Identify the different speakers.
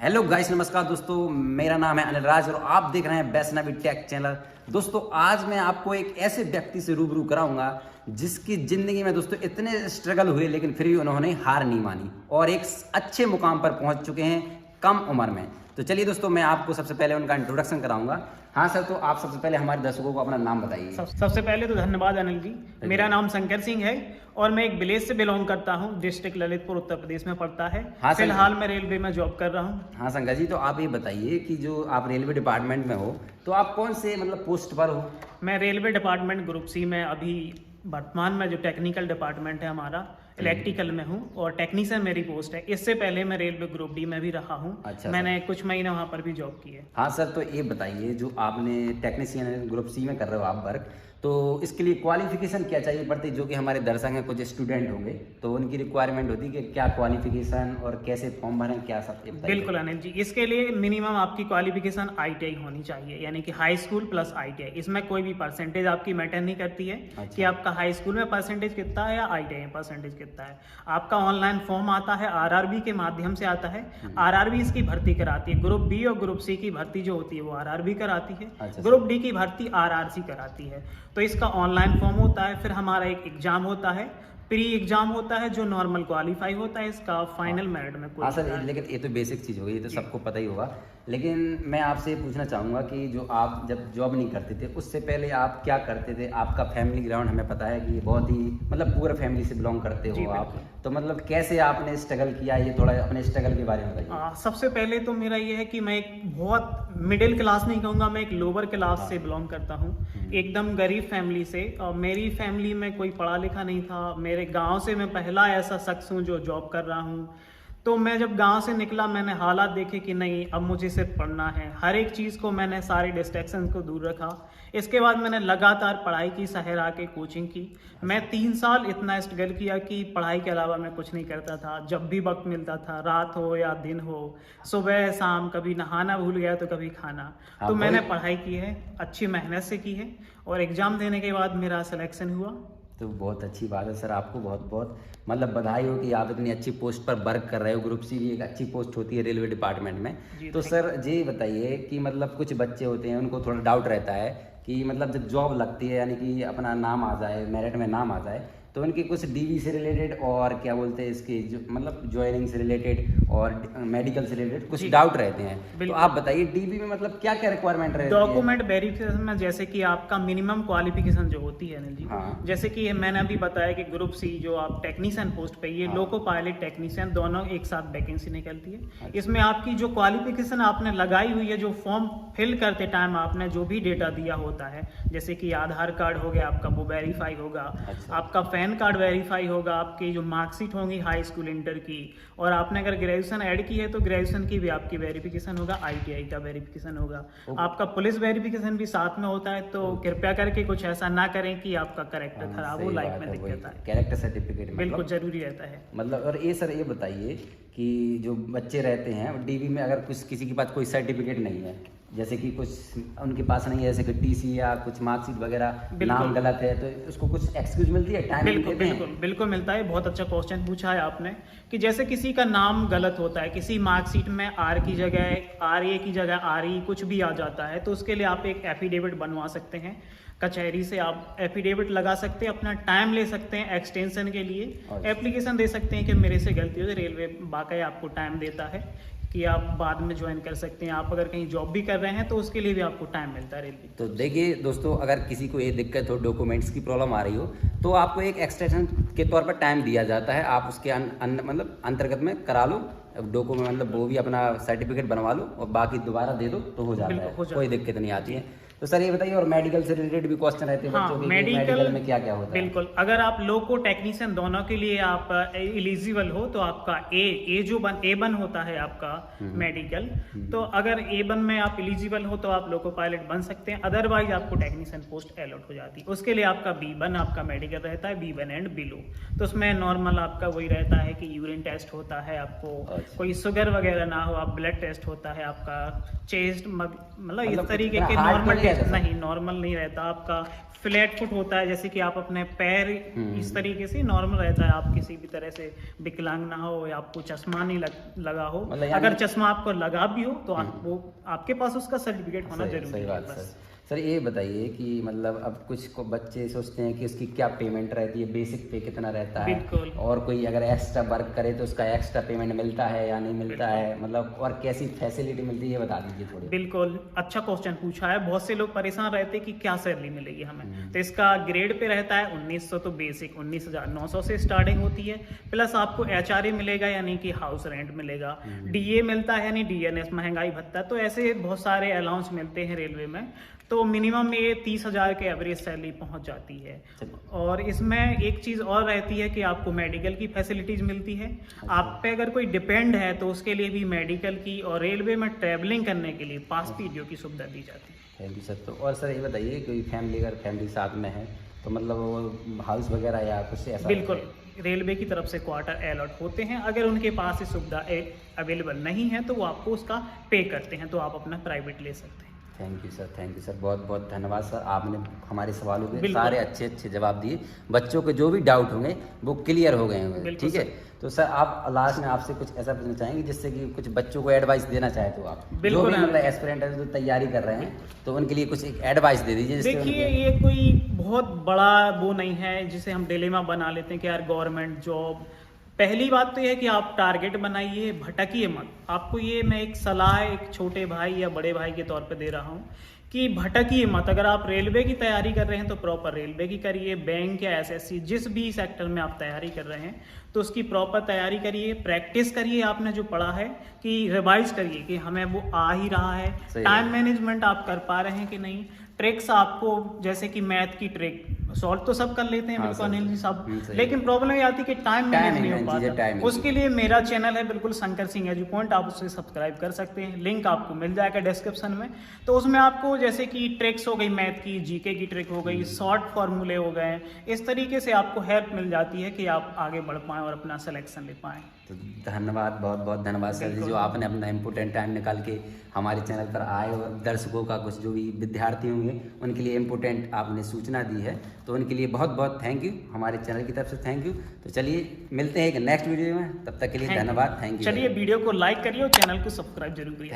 Speaker 1: Hello guys, नमस्कार दोस्तों। मेरा नाम है अनिल राज और आप देख रहे हैं वैष्णवी टेक चैनल। दोस्तों, आज मैं आपको एक ऐसे व्यक्ति से रूबरू कराऊंगा जिसकी जिंदगी में दोस्तों इतने स्ट्रगल हुए लेकिन फिर भी उन्होंने हार नहीं मानी और एक अच्छे मुकाम पर पहुंच चुके हैं कम उम्र में। तो चलिए दोस्तों, मैं आपको सबसे पहले उनका इंट्रोडक्शन कराऊंगा। हाँ सर, तो आप सबसे पहले हमारे दर्शकों को अपना नाम बताइए।
Speaker 2: सबसे पहले तो धन्यवाद अनिल जी। मेरा नाम शंकर सिंह है और मैं एक विलेज से बिलोंग करता हूँ। डिस्ट्रिक्ट ललितपुर उत्तर प्रदेश में पड़ता है।
Speaker 1: हाँ,
Speaker 2: फिलहाल मैं रेलवे में जॉब कर रहा हूँ।
Speaker 1: हाँ शंकर जी, तो आप ये बताइए कि जो आप रेलवे डिपार्टमेंट में हो तो आप कौन से पोस्ट पर हो?
Speaker 2: मैं रेलवे डिपार्टमेंट ग्रुप सी में अभी वर्तमान में जो टेक्निकल डिपार्टमेंट है हमारा इलेक्ट्रिकल में हूँ और टेक्नीशियन मेरी पोस्ट है। इससे पहले मैं रेलवे ग्रुप डी में भी रहा हूँ।
Speaker 1: अच्छा,
Speaker 2: मैंने कुछ महीने वहाँ पर भी जॉब की है।
Speaker 1: हाँ सर, तो ये बताइए जो आपने टेक्नीशियन ग्रुप सी में कर रहे हो आप वर्क, तो इसके लिए क्वालिफिकेशन क्या चाहिए पड़ती है? जो कि हमारे दर्शक हैं कुछ स्टूडेंट होंगे तो उनकी रिक्वायरमेंट होती है कि क्या क्वालिफिकेशन और कैसे फॉर्म भरें, क्या सब ये बताइए।
Speaker 2: बिल्कुल अनिल जी, इसके लिए मिनिमम आपकी क्वालिफिकेशन आईटीआई होनी चाहिए, यानी कि हाई स्कूल प्लस आईटीआई। इसमें कोई भी परसेंटेज आपकी मैटर नहीं करती है।
Speaker 1: अच्छा।
Speaker 2: कि आपका हाई स्कूल में परसेंटेज कितना है या आईटीआई में परसेंटेज कितना है। आपका ऑनलाइन फॉर्म आता है, आरआरबी के माध्यम से आता है। आरआरबी इसकी भर्ती कराती है। ग्रुप बी और ग्रुप सी की भर्ती जो होती है वो आरआरबी कराती है।
Speaker 1: अच्छा।
Speaker 2: ग्रुप डी की भर्ती आरआरसी कराती है। तो इसका ऑनलाइन फॉर्म होता है, फिर हमारा एक एग्जाम होता है, प्री एग्जाम होता है जो नॉर्मल क्वालिफाई होता है। इसका फाइनल मेरिट में
Speaker 1: हाँ सर, लेकिन ये तो बेसिक चीज़ होगी, ये तो सबको पता ही होगा। लेकिन मैं आपसे पूछना चाहूँगा कि जो आप जब जॉब नहीं करते थे उससे पहले आप क्या करते थे? आपका फैमिली ग्राउंड हमें पता है कि बहुत ही पूरा फैमिली से बिलोंग करते हो आप, तो कैसे आपने स्ट्रगल किया, ये थोड़ा अपने स्ट्रगल के बारे में बताइए।
Speaker 2: सबसे पहले तो मेरा ये है कि मैं एक बहुत मिडिल क्लास नहीं कहूँगा, मैं एक लोअर क्लास से बिलोंग करता हूँ। एकदम गरीब फैमिली से। और मेरी फैमिली में कोई पढ़ा लिखा नहीं था। मेरे गांव से मैं पहला ऐसा शख्स हूँ जो जॉब कर रहा हूँ। तो मैं जब गांव से निकला मैंने हालात देखे कि नहीं, अब मुझे सिर्फ पढ़ना है। हर एक चीज़ को मैंने सारी डिस्ट्रैक्शंस को दूर रखा। इसके बाद मैंने लगातार पढ़ाई की, शहर आके कोचिंग की। मैं 3 साल इतना स्ट्रगल किया कि पढ़ाई के अलावा मैं कुछ नहीं करता था। जब भी वक्त मिलता था, रात हो या दिन हो, सुबह शाम, कभी नहाना भूल गया तो कभी खाना। तो मैंने पढ़ाई की है, अच्छी मेहनत से की है और एग्ज़ाम देने के बाद मेरा सिलेक्शन हुआ।
Speaker 1: तो बहुत अच्छी बात है सर, आपको बहुत बहुत बधाई हो कि आप इतनी अच्छी पोस्ट पर वर्क कर रहे हो। ग्रुप सी भी एक अच्छी पोस्ट होती है रेलवे डिपार्टमेंट में। तो सर ये बताइए कि कुछ बच्चे होते हैं उनको थोड़ा डाउट रहता है कि जब जॉब लगती है, यानी कि अपना नाम आ जाए, मेरिट में नाम आ जाए, तो उनकी कुछ डीवी से रिलेटेड और क्या बोलते हैं इसके जो ज्वाइनिंग से रिलेटेड और मेडिकल से रिलेटेड कुछ डाउट रहते हैं। तो आप बताइए डीवी में क्या क्या रिक्वायरमेंट रहती है?
Speaker 2: डॉक्यूमेंट वेरिफिकेशन में जैसे कि आपका मिनिमम क्वालिफिकेशन जो होती है अनिल जी।
Speaker 1: हाँ।
Speaker 2: जैसे कि मैंने अभी बताया कि ग्रुप सी जो आप टेक्नीशियन पोस्ट पे, ये लोको पायलट टेक्नीशियन दोनों एक साथ वैकेंसी निकलती है।
Speaker 1: अच्छा।
Speaker 2: इसमें आपकी जो क्वालिफिकेशन आपने लगाई हुई है, जो फॉर्म फिल करते टाइम आपने जो भी डेटा दिया होता है, जैसे कि आधार कार्ड हो गया आपका, वो वेरीफाई होगा।
Speaker 1: अच्छा।
Speaker 2: आपका पैन कार्ड वेरीफाई होगा। आपकी जो मार्कशीट होंगी हाई स्कूल इंटर की, और आपने अगर ग्रेजुएशन ऐड की है तो ग्रेजुएशन की भी आपकी वेरिफिकेशन होगा। आईटीआई का वेरिफिकेशन होगा। आपका पुलिस वेरिफिकेशन भी साथ में होता है। तो कृपया करके कुछ ऐसा ना करें कि आपका कैरेक्टर खराब हो, लाइफ में दिक्कत आए।
Speaker 1: कैरेक्टर सर्टिफिकेट
Speaker 2: बिल्कुल जरूरी रहता है।
Speaker 1: और ये सर ये बताइए कि जो बच्चे रहते हैं डीवी में, अगर किसी के पास कोई सर्टिफिकेट नहीं है, जैसे कि कुछ उनके पास नहीं है, जैसे कि टीसी या कुछ मार्कशीट वगैरह, नाम गलत है, तो उसको कुछ एक्सक्यूज मिलती है? टाइम
Speaker 2: बिल्कुल मिलता है। बहुत अच्छा क्वेश्चन पूछा है आपने कि जैसे किसी का नाम गलत होता है, किसी मार्कशीट में आर की जगह आर ए की जगह आर ई कुछ भी आ जाता है, तो उसके लिए आप एक एफिडेविट बनवा सकते हैं। कचहरी से आप एफिडेविट लगा सकते हैं, अपना टाइम ले सकते हैं एक्सटेंशन के लिए। एप्लीकेशन दे सकते हैं कि मेरे से गलती हो तो रेलवे वाकई आपको टाइम देता है कि आप बाद में ज्वाइन कर सकते हैं। आप अगर कहीं जॉब भी कर रहे हैं तो उसके लिए भी आपको टाइम मिलता है रेलवे।
Speaker 1: तो देखिए दोस्तों, अगर किसी को ये दिक्कत हो, डॉक्यूमेंट्स की प्रॉब्लम आ रही हो, तो आपको एक एक्सटेंशन के तौर पर टाइम दिया जाता है। आप उसके अंतर्गत में करा लो डॉक्यूमेंट, वो भी अपना सर्टिफिकेट बनवा लो और बाकी दोबारा दे दो तो हो जाता है, कोई दिक्कत नहीं आती है। तो सर ये बताइए, और मेडिकल से रिलेटेड भी क्वेश्चन रहते हैं बच्चों के, मेडिकल में क्या क्या होता है?
Speaker 2: बिल्कुल, अगर आप लोको टेक्नीशियन दोनों के लिए आप एलिजिबल हो तो आपका A1 होता है आपका मेडिकल। तो अगर A1 में आप एलिजिबल हो तो आप लोको पायलट बन सकते हैं। अदरवाइज आपको टेक्नीशियन पोस्ट अलॉट हो जाती है। उसके लिए आपका B1 आपका मेडिकल रहता है, B1 एंड बिलो। तो उसमें नॉर्मल आपका वही रहता है कि यूरिन टेस्ट होता है, आपको कोई शुगर वगैरह ना हो, आप ब्लड टेस्ट होता है, आपका चेस्ट इस तरीके के नॉर्मल
Speaker 1: रहता सर?
Speaker 2: नहीं, नॉर्मल नहीं रहता आपका, फ्लैट फुट होता है, जैसे कि आप अपने पैर इस तरीके से नॉर्मल रहता है, आप किसी भी तरह से विकलांग ना हो या आपको चश्मा नहीं लगा हो।
Speaker 1: मतलब
Speaker 2: अगर चश्मा आपको लगा भी हो तो वो आपके पास उसका सर्टिफिकेट होना जरूरी
Speaker 1: सही
Speaker 2: है
Speaker 1: बात
Speaker 2: बस।
Speaker 1: सर ये बताइए कि मतलब अब कुछ को बच्चे सोचते हैं कि उसकी क्या पेमेंट रहती है, बेसिक पे कितना रहता है,
Speaker 2: बिल्कुल।
Speaker 1: और कोई अगर एक्स्ट्रा वर्क करे तो उसका एक्स्ट्रा पेमेंट मिलता है या नहीं मिलता है, मतलब और कैसी फैसिलिटी मिलती है ये बता दीजिए थोड़ी।
Speaker 2: बिल्कुल, अच्छा क्वेश्चन पूछा है। बहुत से लोग परेशान रहते हैं कि क्या सैलरी मिलेगी हमें, तो इसका ग्रेड पे रहता है 1900, तो बेसिक 19,900 से स्टार्टिंग होती है, प्लस आपको HRA मिलेगा यानी कि हाउस रेंट मिलेगा, DA मिलता है यानी DNS महंगाई भत्ता, तो ऐसे बहुत सारे अलाउंस मिलते हैं रेलवे में, तो मिनिमम ये 30,000 के एवरेज सैलरी पहुंच जाती है। और इसमें एक चीज़ और रहती है कि आपको मेडिकल की फैसिलिटीज़ मिलती है। आप पे अगर कोई डिपेंड है तो उसके लिए भी मेडिकल की, और रेलवे में ट्रैवलिंग करने के लिए पास पीडीओ की सुविधा दी जाती है।
Speaker 1: Thank you sir. तो और सर ये बताइए कोई फैमिली अगर फैमिली साथ में है तो मतलब वो हाउस वगैरह या कुछ ऐसा?
Speaker 2: बिल्कुल, रेलवे की तरफ से क्वार्टर अलॉट होते हैं, अगर उनके पास ये सुविधा अवेलेबल नहीं है तो वो आपको उसका पे करते हैं, तो आप अपना प्राइवेट ले सकते हैं।
Speaker 1: थैंक यू सर, बहुत बहुत धन्यवाद सर, आपने हमारे सवालों के
Speaker 2: बिल्कुल।
Speaker 1: सारे अच्छे जवाब दिए, बच्चों के जो भी डाउट होंगे वो क्लियर हो गए होंगे,
Speaker 2: बिल्कुल
Speaker 1: ठीक है। तो सर आप लास्ट में आपसे कुछ ऐसा पूछना चाहेंगे जिससे कि कुछ बच्चों को एडवाइस देना चाहे तो आप, जो
Speaker 2: बिल्कुल
Speaker 1: भी मतलब एस्पिरेंट है जो तैयारी कर रहे हैं, तो उनके लिए कुछ एक एडवाइस दे दीजिए जिससे
Speaker 2: देखिए,
Speaker 1: उनके-
Speaker 2: ये कोई बहुत बड़ा वो नहीं है जिसे हम डिलेमा बना लेते हैं कि यार गवर्नमेंट जॉब। पहली बात तो यह है कि आप टारगेट बनाइए, भटकिए मत। आपको ये मैं एक सलाह एक छोटे भाई या बड़े भाई के तौर पे दे रहा हूँ कि भटकिए मत। अगर आप रेलवे की तैयारी कर रहे हैं तो प्रॉपर रेलवे की करिए, बैंक या SSC जिस भी सेक्टर में आप तैयारी कर रहे हैं तो उसकी प्रॉपर तैयारी करिए, प्रैक्टिस करिए, आपने जो पढ़ा है कि रिवाइज करिए कि हमें वो आ ही रहा है, टाइम मैनेजमेंट आप कर पा रहे हैं कि नहीं, ट्रिक्स आपको जैसे कि मैथ की ट्रिक सॉल्व तो सब कर लेते हैं, बिल्कुल अनिल जी सब, लेकिन प्रॉब्लम ये आती है कि टाइम मैनेज नहीं हो पाता। उसके लिए मेरा चैनल है बिल्कुल शंकर सिंह एजू पॉइंट, आप उसे सब्सक्राइब कर सकते हैं, लिंक आपको मिल जाएगा डिस्क्रिप्शन में। तो उसमें आपको जैसे कि ट्रिक्स हो गई, मैथ की, GK की ट्रिक हो गई, शॉर्ट फॉर्मूले हो गए, इस तरीके से आपको हेल्प मिल जाती है कि आप आगे बढ़ पाएँ और अपना सिलेक्शन ले पाएँ।
Speaker 1: तो धन्यवाद, बहुत बहुत धन्यवाद सर जी, जो आपने अपना इम्पोर्टेंट टाइम निकाल के हमारे चैनल पर आए और दर्शकों का कुछ जो भी विद्यार्थी होंगे उनके लिए इम्पोर्टेंट आपने सूचना दी है, तो उनके लिए बहुत बहुत थैंक यू, हमारे चैनल की तरफ से थैंक यू। तो चलिए मिलते हैं एक नेक्स्ट वीडियो में, तब तक के लिए धन्यवाद, थैंक यू।
Speaker 2: चलिए वीडियो को लाइक करिए और चैनल को सब्सक्राइब जरूर करिए।